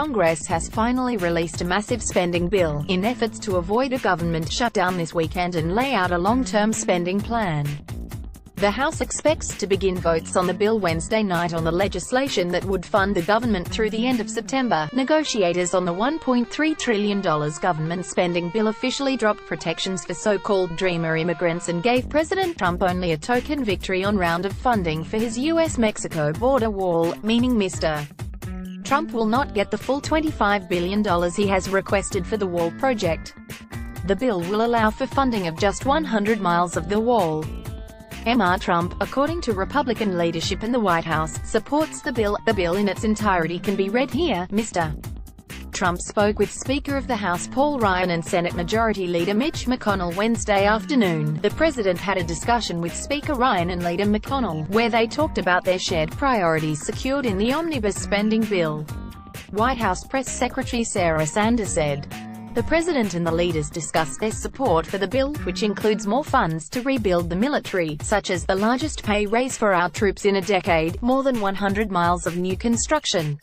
Congress has finally released a massive spending bill, in efforts to avoid a government shutdown this weekend and lay out a long-term spending plan. The House expects to begin votes on the bill Wednesday night on the legislation that would fund the government through the end of September. Negotiators on the $1.3 trillion government spending bill officially dropped protections for so-called dreamer immigrants and gave President Trump only a token victory on round of funding for his U.S.-Mexico border wall, meaning Mr. Trump will not get the full $25 billion he has requested for the wall project. The bill will allow for funding of just 100 miles of the wall. Mr. Trump, according to Republican leadership in the White House, supports the bill. The bill in its entirety can be read here. Mr. Trump spoke with Speaker of the House Paul Ryan and Senate Majority Leader Mitch McConnell Wednesday afternoon. The president had a discussion with Speaker Ryan and Leader McConnell, where they talked about their shared priorities secured in the omnibus spending bill. White House Press Secretary Sarah Sanders said, "The president and the leaders discussed their support for the bill, which includes more funds to rebuild the military, such as the largest pay raise for our troops in a decade, more than 100 miles of new construction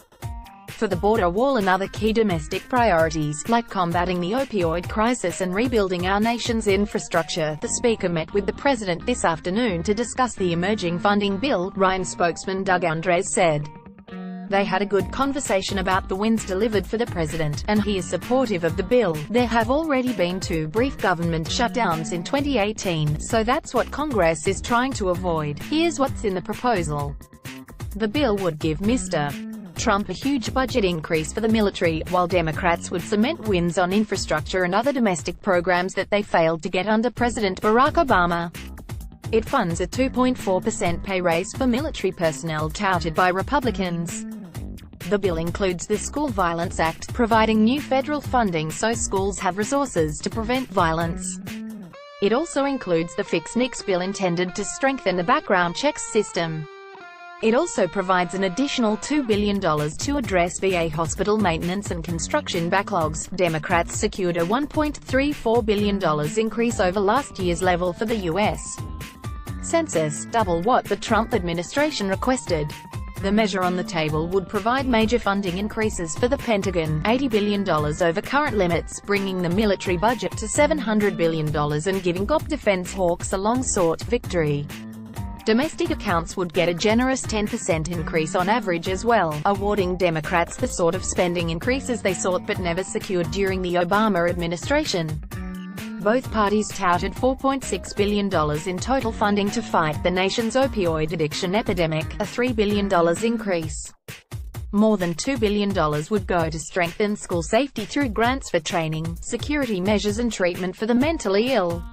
for the border wall, and other key domestic priorities, like combating the opioid crisis and rebuilding our nation's infrastructure." The speaker met with the president this afternoon to discuss the emerging funding bill, Ryan spokesman Doug Andres said. They had a good conversation about the wins delivered for the president, and he is supportive of the bill. There have already been 2 brief government shutdowns in 2018, so that's what Congress is trying to avoid. Here's what's in the proposal. The bill would give Mr. Trump a huge budget increase for the military, while Democrats would cement wins on infrastructure and other domestic programs that they failed to get under President Barack Obama. It funds a 2.4% pay raise for military personnel touted by Republicans. The bill includes the School Violence Act, providing new federal funding so schools have resources to prevent violence. It also includes the Fix NICS bill intended to strengthen the background checks system. It also provides an additional $2 billion to address VA hospital maintenance and construction backlogs. Democrats secured a $1.34 billion increase over last year's level for the U.S. Census, double what the Trump administration requested. The measure on the table would provide major funding increases for the Pentagon, $80 billion over current limits, bringing the military budget to $700 billion and giving top defense hawks a long-sought victory. Domestic accounts would get a generous 10% increase on average as well, awarding Democrats the sort of spending increases they sought but never secured during the Obama administration. Both parties touted $4.6 billion in total funding to fight the nation's opioid addiction epidemic, a $3 billion increase. More than $2 billion would go to strengthen school safety through grants for training, security measures and treatment for the mentally ill.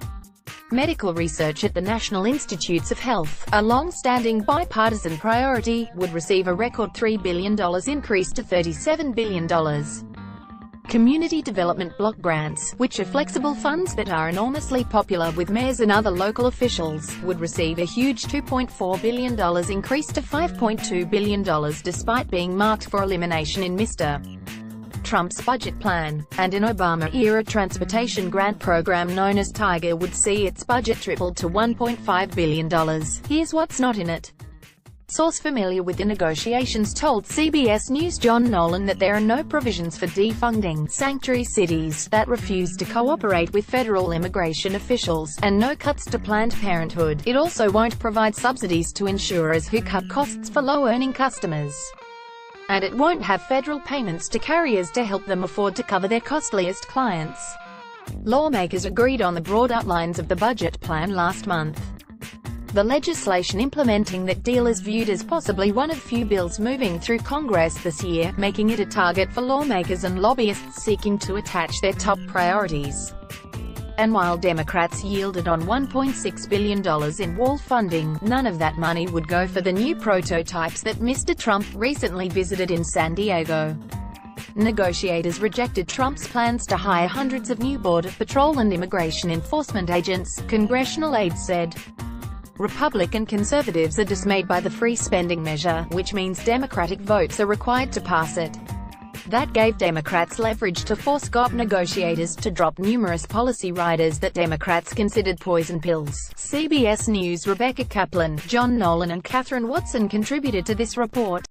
Medical research at the National Institutes of Health, a long-standing bipartisan priority, would receive a record $3 billion increase to $37 billion. Community development block grants, which are flexible funds that are enormously popular with mayors and other local officials, would receive a huge $2.4 billion increase to $5.2 billion despite being marked for elimination in Mr. Trump's budget plan. And an Obama-era transportation grant program known as Tiger would see its budget tripled to $1.5 billion. Here's what's not in it. Source familiar with the negotiations told CBS News John Nolan that there are no provisions for defunding sanctuary cities that refuse to cooperate with federal immigration officials, and no cuts to Planned Parenthood. It also won't provide subsidies to insurers who cut costs for low-earning customers. And it won't have federal payments to carriers to help them afford to cover their costliest clients. Lawmakers agreed on the broad outlines of the budget plan last month. The legislation implementing that deal is viewed as possibly one of few bills moving through Congress this year, making it a target for lawmakers and lobbyists seeking to attach their top priorities. And while Democrats yielded on $1.6 billion in wall funding, none of that money would go for the new prototypes that Mr. Trump recently visited in San Diego. Negotiators rejected Trump's plans to hire hundreds of new Border Patrol and immigration enforcement agents, congressional aides said. Republican conservatives are dismayed by the free spending measure, which means Democratic votes are required to pass it. That gave Democrats leverage to force GOP negotiators to drop numerous policy riders that Democrats considered poison pills. CBS News' Rebecca Kaplan, John Nolan and Catherine Watson contributed to this report.